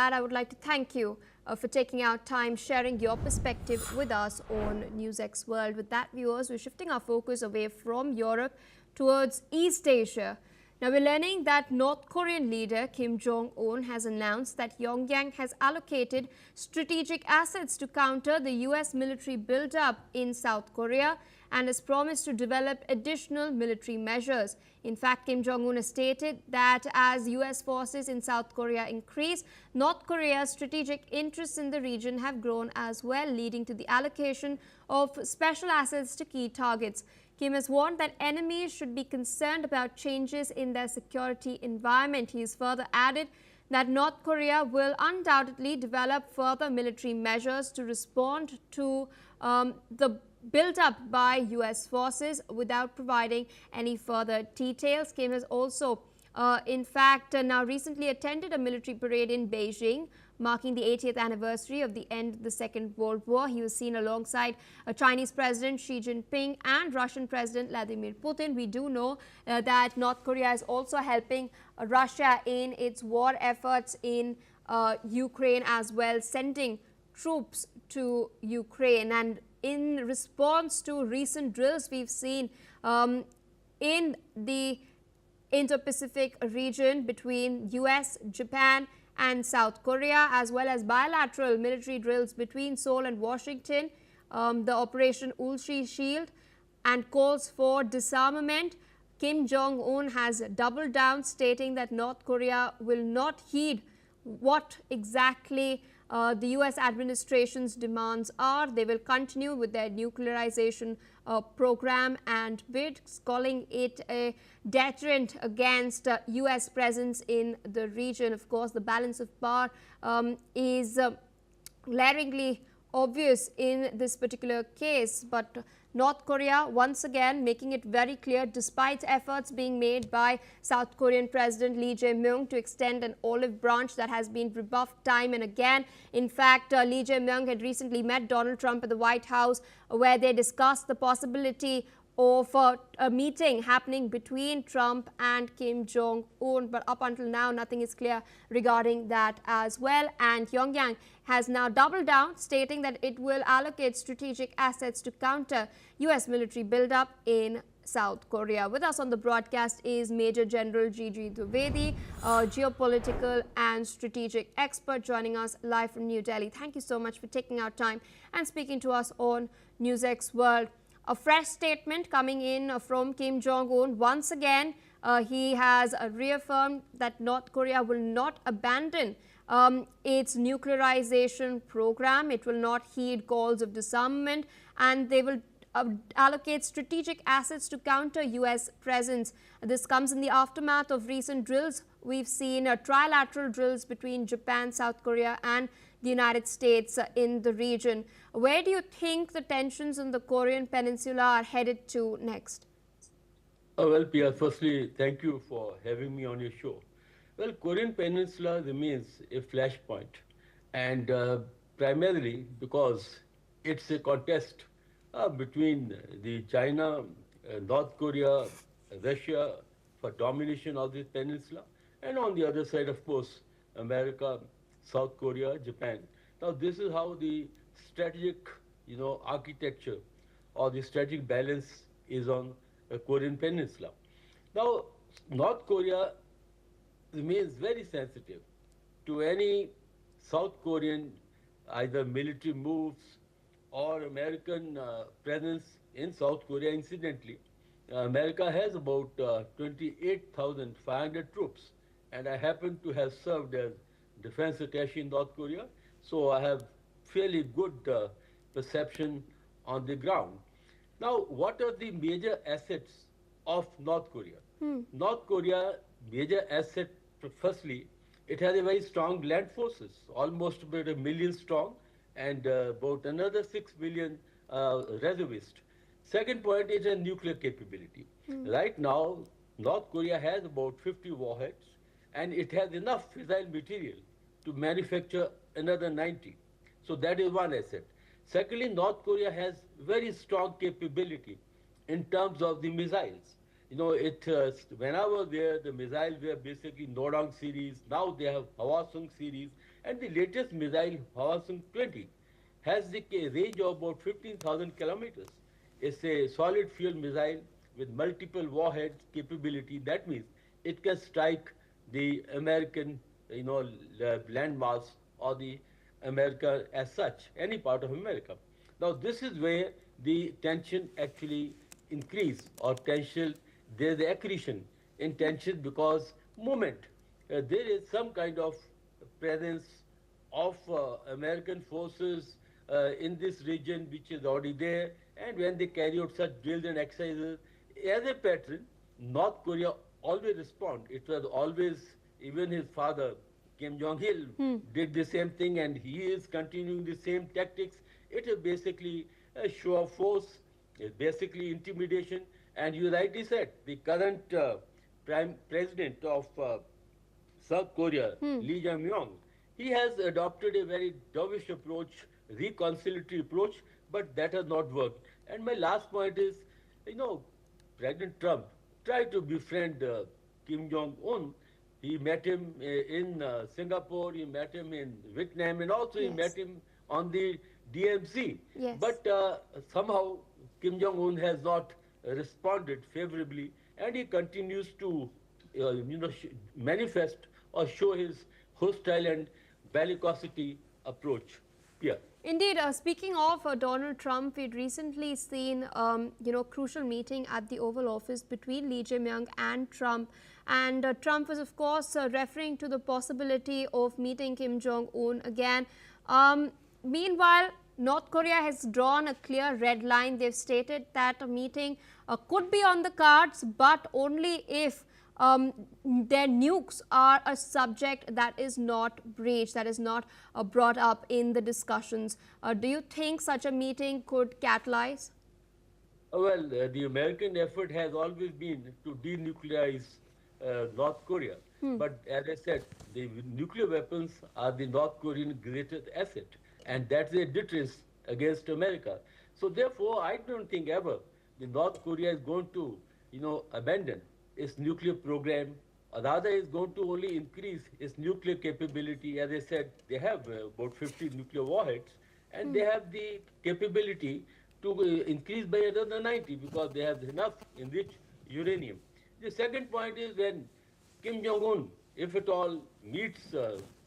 that, I would like to thank you for taking out time, sharing your perspective with us on NewsX World. With that, viewers, we're shifting our focus away from Europe towards East Asia. Now, we're learning that North Korean leader Kim Jong-un has announced that Pyongyang has allocated strategic assets to counter the US military buildup in South Korea and has promised to develop additional military measures. In fact, Kim Jong-un has stated that as US forces in South Korea increase, North Korea's strategic interests in the region have grown as well, leading to the allocation of special assets to key targets. Kim has warned that enemies should be concerned about changes in their security environment. He has further added that North Korea will undoubtedly develop further military measures to respond to the build-up by US forces without providing any further details. Kim has also, now recently attended a military parade in Beijing, marking the 80th anniversary of the end of the Second World War. He was seen alongside Chinese President Xi Jinping and Russian President Vladimir Putin. We do know that North Korea is also helping Russia in its war efforts in Ukraine as well, sending troops to Ukraine. And in response to recent drills we've seen in the Indo-Pacific region between US, Japan and South Korea, as well as bilateral military drills between Seoul and Washington, the Operation Ulchi Shield, and calls for disarmament, Kim Jong-un has doubled down, stating that North Korea will not heed what exactly the US administration's demands are. They will continue with their nuclearization program and bids, calling it a deterrent against US presence in the region. Of course, the balance of power is glaringly obvious in this particular case, but North Korea once again making it very clear, despite efforts being made by South Korean President Lee Jae-myung to extend an olive branch that has been rebuffed time and again. In fact, Lee Jae-myung had recently met Donald Trump at the White House, where they discussed the possibility of a meeting happening between Trump and Kim Jong-un. But up until now, nothing is clear regarding that as well. And Pyongyang has now doubled down, stating that it will allocate strategic assets to counter US military buildup in South Korea. With us on the broadcast is Major General Gigi Dwivedi, a geopolitical and strategic expert, joining us live from New Delhi. Thank you so much for taking our time and speaking to us on NewsX World. A fresh statement coming in from Kim Jong-un. Once again, he has reaffirmed that North Korea will not abandon its nuclearization program. It will not heed calls of disarmament, and they will allocate strategic assets to counter US presence. This comes in the aftermath of recent drills. We've seen trilateral drills between Japan, South Korea and the United States in the region. Where do you think the tensions in the Korean Peninsula are headed to next? Well, Pia, firstly, thank you for having me on your show. Well, Korean Peninsula remains a flashpoint, and primarily because it's a contest between the China, North Korea, Russia for domination of the peninsula, and on the other side, of course, America, South Korea, Japan. Now, this is how the strategic, architecture or the strategic balance is on the Korean Peninsula. Now, North Korea remains very sensitive to any South Korean either military moves or American presence in South Korea. Incidentally, America has about 28,500 troops, and I happen to have served as defense attaché in North Korea, so I have fairly good perception on the ground. Now, what are the major assets of North Korea? North Korea, major asset, firstly, it has a very strong land forces, almost about 1 million strong, and about another 6 million reservists. Second point is a nuclear capability. Right now, North Korea has about 50 warheads, and it has enough fissile material to manufacture another 90. So that is one asset. Secondly, North Korea has very strong capability in terms of the missiles. When I was there, the missiles were basically Nodong series. Now they have Hwasong series, And the latest missile, Hwasong 20, has the range of about 15,000 kilometers. It's a solid fuel missile with multiple warheads capability. That means it can strike the American, landmass or the America as such, any part of America. Now, this is where the tension actually increase or tension, there's the accretion in tension because moment there is some kind of presence of American forces in this region which is already there, and when they carry out such drills and exercises, as a pattern, North Korea always respond. It was always, even his father, Kim Jong-il, did the same thing, and he is continuing the same tactics. It is basically a show of force, it's basically intimidation, and you rightly said, the current Prime President of South Korea, Lee Jae-myung, he has adopted a very dovish approach, reconciliatory approach, but that has not worked. And my last point is, President Trump tried to befriend Kim Jong-un. He met him in Singapore, he met him in Vietnam, and also he met him on the DMZ. Yes. But somehow Kim Jong-un has not responded favorably, and he continues to manifest or show his hostile and bellicosity approach. Yeah. Indeed, speaking of Donald Trump, we'd recently seen, crucial meeting at the Oval Office between Lee Jae-myung and Trump. And Trump was, of course, referring to the possibility of meeting Kim Jong-un again. Meanwhile, North Korea has drawn a clear red line. They've stated that a meeting could be on the cards, but only if their nukes are a subject that is not breached, that is not brought up in the discussions. Do you think such a meeting could catalyze? Well, the American effort has always been to denuclearize North Korea. But as I said, the nuclear weapons are the North Korean greatest asset, and that's a deterrence against America. So therefore, I don't think ever the North Korea is going to, abandon its nuclear program, or rather is going to only increase its nuclear capability. As I said, they have about 50 nuclear warheads, and they have the capability to increase by another 90 because they have enough enriched uranium. The second point is when Kim Jong-un, if at all, meets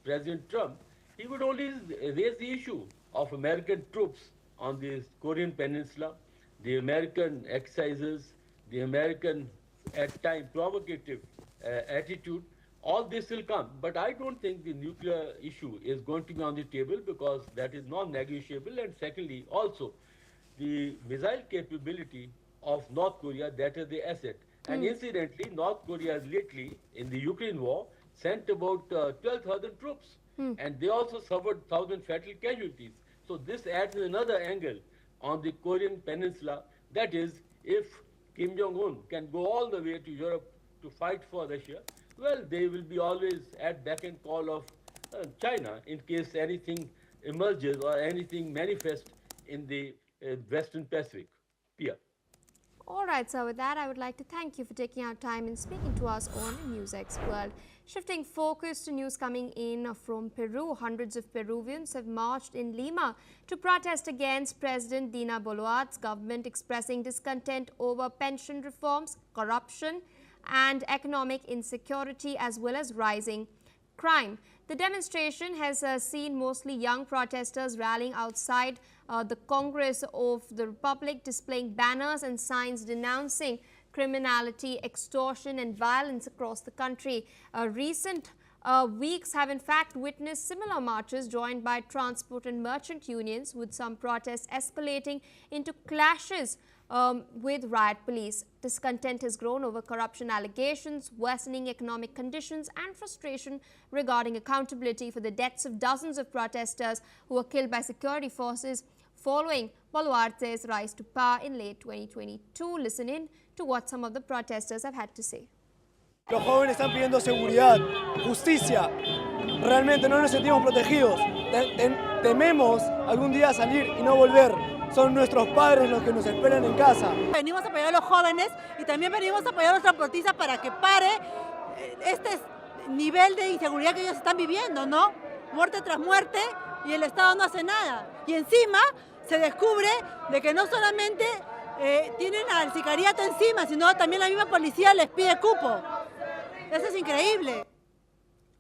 President Trump, he would only raise the issue of American troops on the Korean Peninsula, the American exercises, the American at times provocative attitude. All this will come, but I don't think the nuclear issue is going to be on the table because that is non-negotiable. And secondly, also the missile capability of North Korea, that is the asset. And incidentally, North Korea has lately, in the Ukraine war, sent about 12,000 troops. And they also suffered 1,000 fatal casualties. So this adds another angle on the Korean Peninsula. That is, if Kim Jong-un can go all the way to Europe to fight for Russia, well, they will be always at beck and call of China in case anything emerges or anything manifests in the Western Pacific. Yeah. All right, so with that, I would like to thank you for taking our time and speaking to us on NewsX World. Shifting focus to news coming in from Peru, hundreds of Peruvians have marched in Lima to protest against President Dina Boluarte's government, expressing discontent over pension reforms, corruption, and economic insecurity, as well as rising crime. The demonstration has seen mostly young protesters rallying outside the Congress of the Republic, displaying banners and signs denouncing criminality, extortion and violence across the country. Recent weeks have in fact witnessed similar marches joined by transport and merchant unions, with some protests escalating into clashes with riot police. Discontent has grown over corruption allegations, worsening economic conditions and frustration regarding accountability for the deaths of dozens of protesters who were killed by security forces following Boluarte's rise to power in late 2022. Listen in to what some of the protesters have had to say. Los jóvenes están pidiendo seguridad, justicia. Realmente no nos sentimos protegidos. Tememos algún día salir y no volver. Son nuestros padres los que nos esperan en casa. Venimos a apoyar a los jóvenes y también venimos a apoyar a los transportistas para que pare este nivel de inseguridad que ellos están viviendo, ¿no? muerte tras muerte, y el Estado no hace nada. Y encima se descubre de que no solamente tienen al sicariato encima, sino también la misma policía les pide cupo. Eso es increíble.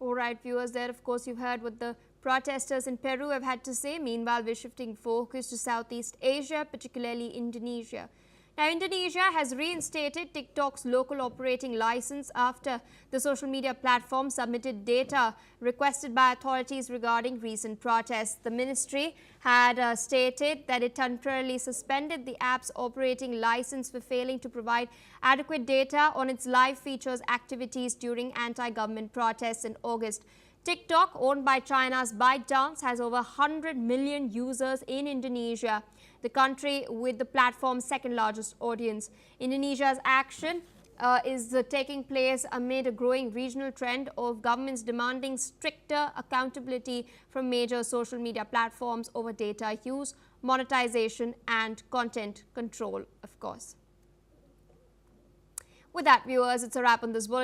All right, viewers, there of course you've heard what the protesters in Peru have had to say. Meanwhile, we're shifting focus to Southeast Asia, particularly Indonesia. Now, Indonesia has reinstated TikTok's local operating license after the social media platform submitted data requested by authorities regarding recent protests. The ministry had stated that it temporarily suspended the app's operating license for failing to provide adequate data on its live features activities during anti-government protests in August. TikTok, owned by China's ByteDance, has over 100 million users in Indonesia, the country with the platform's second largest audience. Indonesia's action is taking place amid a growing regional trend of governments demanding stricter accountability from major social media platforms over data use, monetization and content control, of course. With that, viewers, it's a wrap on this bulletin.